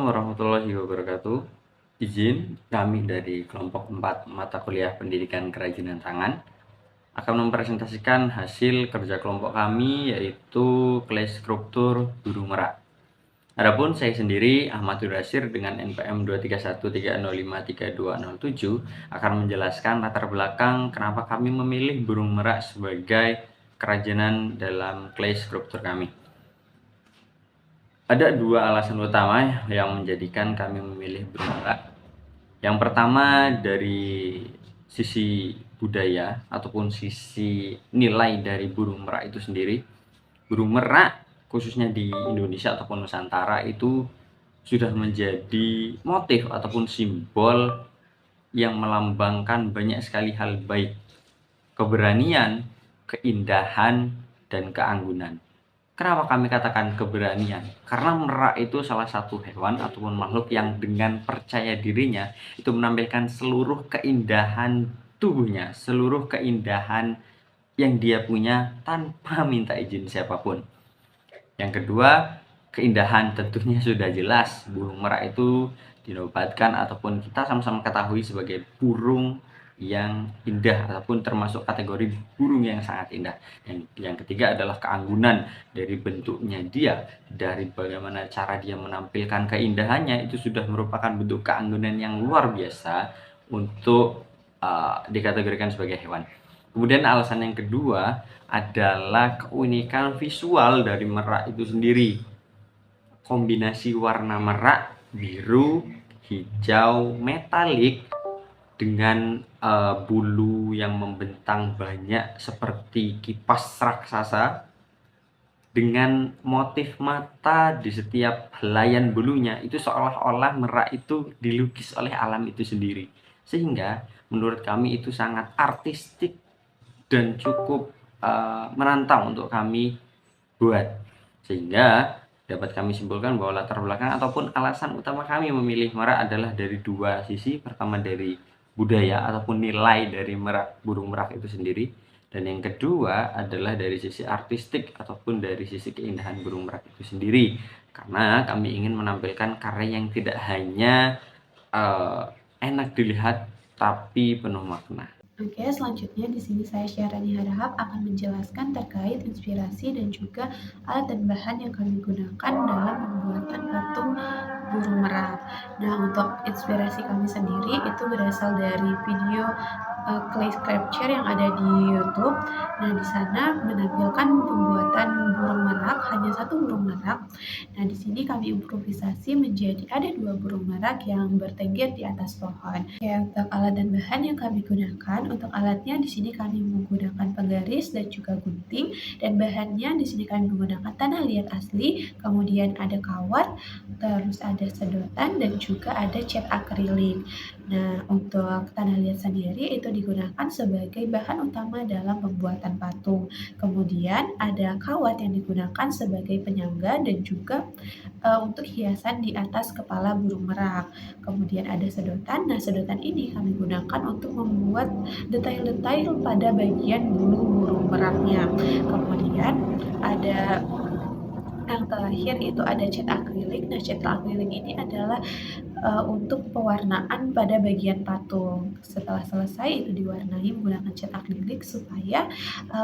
Assalamualaikum warahmatullahi wabarakatuh. Izin kami dari kelompok 4 mata kuliah pendidikan kerajinan tangan akan mempresentasikan hasil kerja kelompok kami, yaitu clay sculpture burung merak. Adapun saya sendiri, Ahmad Durasir dengan NPM 23130533207 akan menjelaskan latar belakang kenapa kami memilih burung merak sebagai kerajinan dalam clay sculpture kami. Ada dua alasan utama yang menjadikan kami memilih burung merak. Yang pertama dari sisi budaya ataupun sisi nilai dari burung merak itu sendiri. Burung merak khususnya di Indonesia ataupun Nusantara itu sudah menjadi motif ataupun simbol yang melambangkan banyak sekali hal baik, keberanian, keindahan, dan keanggunan. Kenapa kami katakan keberanian? Karena merak itu salah satu hewan ataupun makhluk yang dengan percaya dirinya itu menampilkan seluruh keindahan tubuhnya, seluruh keindahan yang dia punya tanpa minta izin siapapun. Yang kedua, keindahan tentunya sudah jelas. Burung merak itu dinobatkan ataupun kita sama-sama ketahui sebagai burung yang indah ataupun termasuk kategori burung yang sangat indah. Yang ketiga adalah keanggunan dari bentuknya dia, dari bagaimana cara dia menampilkan keindahannya itu sudah merupakan bentuk keanggunan yang luar biasa untuk dikategorikan sebagai hewan. Kemudian alasan yang kedua adalah keunikan visual dari merak itu sendiri. Kombinasi warna merak biru, hijau, metalik dengan bulu yang membentang banyak seperti kipas raksasa dengan motif mata di setiap helaian bulunya itu seolah-olah merak itu dilukis oleh alam itu sendiri. Sehingga menurut kami itu sangat artistik dan cukup menantang untuk kami buat. Sehingga dapat kami simpulkan bahwa latar belakang ataupun alasan utama kami memilih merak adalah dari dua sisi. Pertama dari budaya ataupun nilai dari merak, burung merak itu sendiri, dan yang kedua adalah dari sisi artistik ataupun dari sisi keindahan burung merak itu sendiri, karena kami ingin menampilkan karya yang tidak hanya enak dilihat tapi penuh makna. Oke, selanjutnya di sini saya Syahrani Harahap akan menjelaskan terkait inspirasi dan juga alat dan bahan yang kami gunakan dalam pembuatan patung burung merak. Nah, untuk inspirasi kami sendiri itu berasal dari video clay sculpture yang ada di YouTube. Nah, di sana menampilkan pembuatan burung merak, hanya satu burung merak. Nah, di sini kami improvisasi menjadi ada dua burung merak yang bertengger di atas pohon. Ya, untuk alat dan bahan yang kami gunakan, untuk alatnya di sini kami menggunakan penggaris dan juga gunting, dan bahannya di sini kami menggunakan tanah liat asli, kemudian ada kawat, terus ada sedotan dan juga ada cat akrilik. Nah, untuk tanah liat sendiri itu digunakan sebagai bahan utama dalam pembuatan patung. Kemudian ada kawat yang digunakan sebagai penyangga dan juga untuk hiasan di atas kepala burung merak. Kemudian ada sedotan. Nah, sedotan ini kami gunakan untuk membuat detail-detail pada bagian bulu burung meraknya. Kemudian ada yang terakhir itu ada cat akrilik. Nah, cat akrilik ini adalah untuk pewarnaan pada bagian patung. Setelah selesai itu diwarnai menggunakan cat akrilik supaya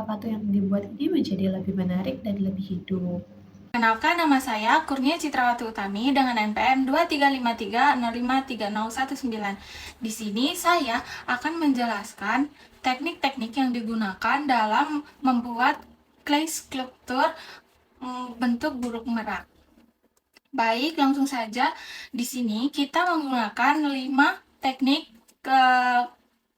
patung yang dibuat ini menjadi lebih menarik dan lebih hidup. Kenalkan, nama saya Kurnia Citrawati Utami dengan NPM 23530530119. Di sini saya akan menjelaskan teknik-teknik yang digunakan dalam membuat clay sculpture bentuk burung merak. Baik, langsung saja. Di sini kita menggunakan 5 teknik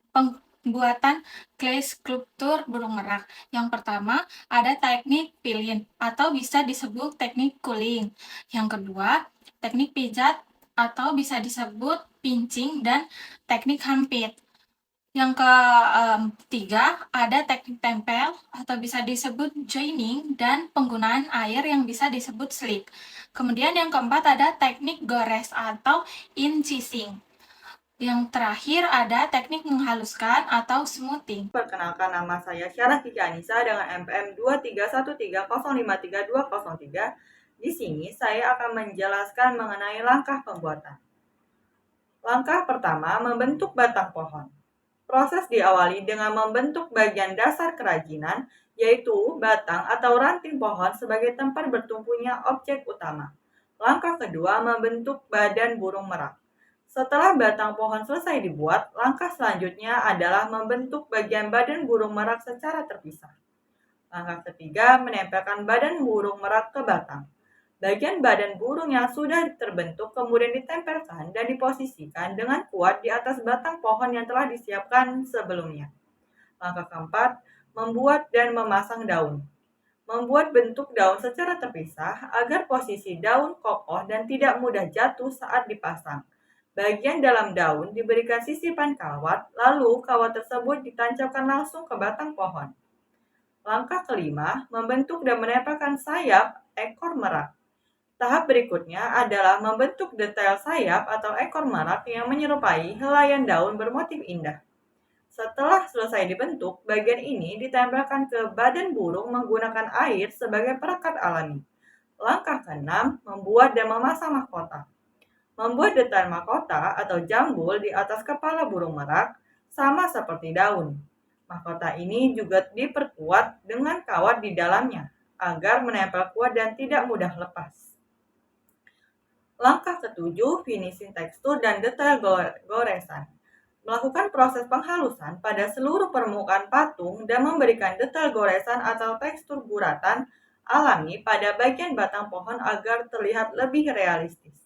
pembuatan clay sculpture burung merak. Yang pertama, ada teknik pilin atau bisa disebut teknik cooling. Yang kedua, teknik pijat atau bisa disebut pincing dan teknik hampit. Yang ketiga, ada teknik tempel atau bisa disebut joining dan penggunaan air yang bisa disebut slick. Kemudian yang keempat ada teknik gores atau incising. Yang terakhir ada teknik menghaluskan atau smoothing. Perkenalkan, nama saya Syarah Kiki Anissa dengan MPM 23130533203. Di sini saya akan menjelaskan mengenai langkah pembuatan. Langkah pertama, membentuk batang pohon. Proses diawali dengan membentuk bagian dasar kerajinan, yaitu batang atau ranting pohon sebagai tempat bertumpunya objek utama. Langkah kedua, membentuk badan burung merak. Setelah batang pohon selesai dibuat, langkah selanjutnya adalah membentuk bagian badan burung merak secara terpisah. Langkah ketiga, menempelkan badan burung merak ke batang. Bagian badan burung yang sudah terbentuk kemudian ditempelkan dan diposisikan dengan kuat di atas batang pohon yang telah disiapkan sebelumnya. Langkah keempat, membuat dan memasang daun. Membuat bentuk daun secara terpisah agar posisi daun kokoh dan tidak mudah jatuh saat dipasang. Bagian dalam daun diberikan sisipan kawat, lalu kawat tersebut ditancapkan langsung ke batang pohon. Langkah kelima, membentuk dan menempelkan sayap ekor merak. Tahap berikutnya adalah membentuk detail sayap atau ekor merak yang menyerupai helaian daun bermotif indah. Setelah selesai dibentuk, bagian ini ditempelkan ke badan burung menggunakan air sebagai perekat alami. Langkah keenam, membuat dan memasang mahkota. Membuat detail mahkota atau jambul di atas kepala burung merak sama seperti daun. Mahkota ini juga diperkuat dengan kawat di dalamnya agar menempel kuat dan tidak mudah lepas. Langkah ketujuh, finishing tekstur dan detail goresan. Melakukan proses penghalusan pada seluruh permukaan patung dan memberikan detail goresan atau tekstur guratan alami pada bagian batang pohon agar terlihat lebih realistis.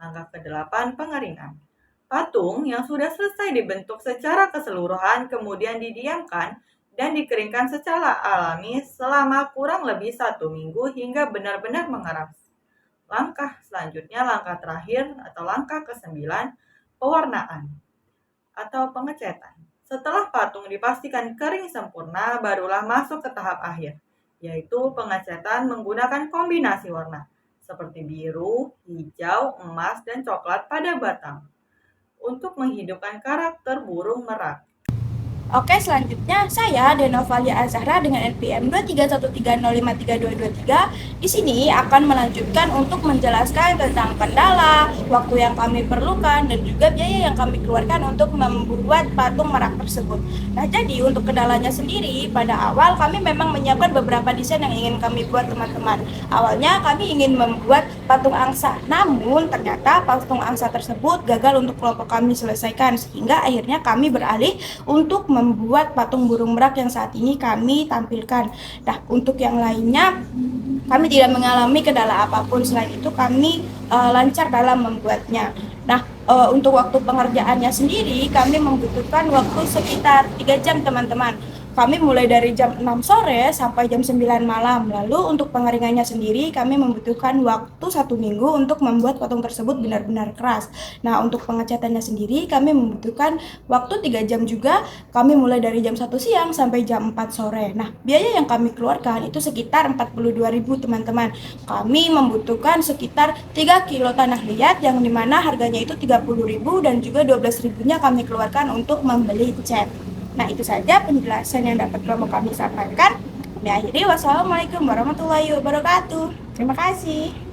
Langkah ke-8, pengeringan. Patung yang sudah selesai dibentuk secara keseluruhan kemudian didiamkan dan dikeringkan secara alami selama kurang lebih 1 minggu hingga benar-benar mengeras. Langkah selanjutnya, langkah terakhir atau langkah ke-9, pewarnaan atau pengecatan. Setelah patung dipastikan kering sempurna, barulah masuk ke tahap akhir, yaitu pengecatan menggunakan kombinasi warna, seperti biru, hijau, emas, dan coklat pada batang, untuk menghidupkan karakter burung merak. Oke, selanjutnya saya Denovalia Azahra dengan NPM 23130532223 di sini akan melanjutkan untuk menjelaskan tentang kendala, waktu yang kami perlukan dan juga biaya yang kami keluarkan untuk membuat patung merak tersebut. Nah, jadi untuk kendalanya sendiri pada awal kami memang menyiapkan beberapa desain yang ingin kami buat teman-teman. Awalnya kami ingin membuat patung angsa, namun ternyata patung angsa tersebut gagal untuk kelompok kami selesaikan sehingga akhirnya kami beralih untuk membuat patung burung merak yang saat ini kami tampilkan. Nah, untuk yang lainnya kami tidak mengalami kendala apapun. Selain itu kami lancar dalam membuatnya. Nah, untuk waktu pengerjaannya sendiri kami membutuhkan waktu sekitar 3 jam teman-teman. Kami mulai dari jam 6 sore sampai jam 9 malam. Lalu untuk pengeringannya sendiri kami membutuhkan waktu 1 minggu untuk membuat patung tersebut benar-benar keras. Nah, untuk pengecatannya sendiri kami membutuhkan waktu 3 jam juga. Kami mulai dari jam 1 siang sampai jam 4 sore. Nah, biaya yang kami keluarkan itu sekitar 42.000 teman-teman. Kami membutuhkan sekitar 3 kilo tanah liat yang dimana harganya itu 30.000 dan juga 12.000-nya kami keluarkan untuk membeli cat. Nah, itu saja penjelasan yang dapat kelompok kami sampaikan. Kami akhiri, wassalamualaikum warahmatullahi wabarakatuh. Terima kasih.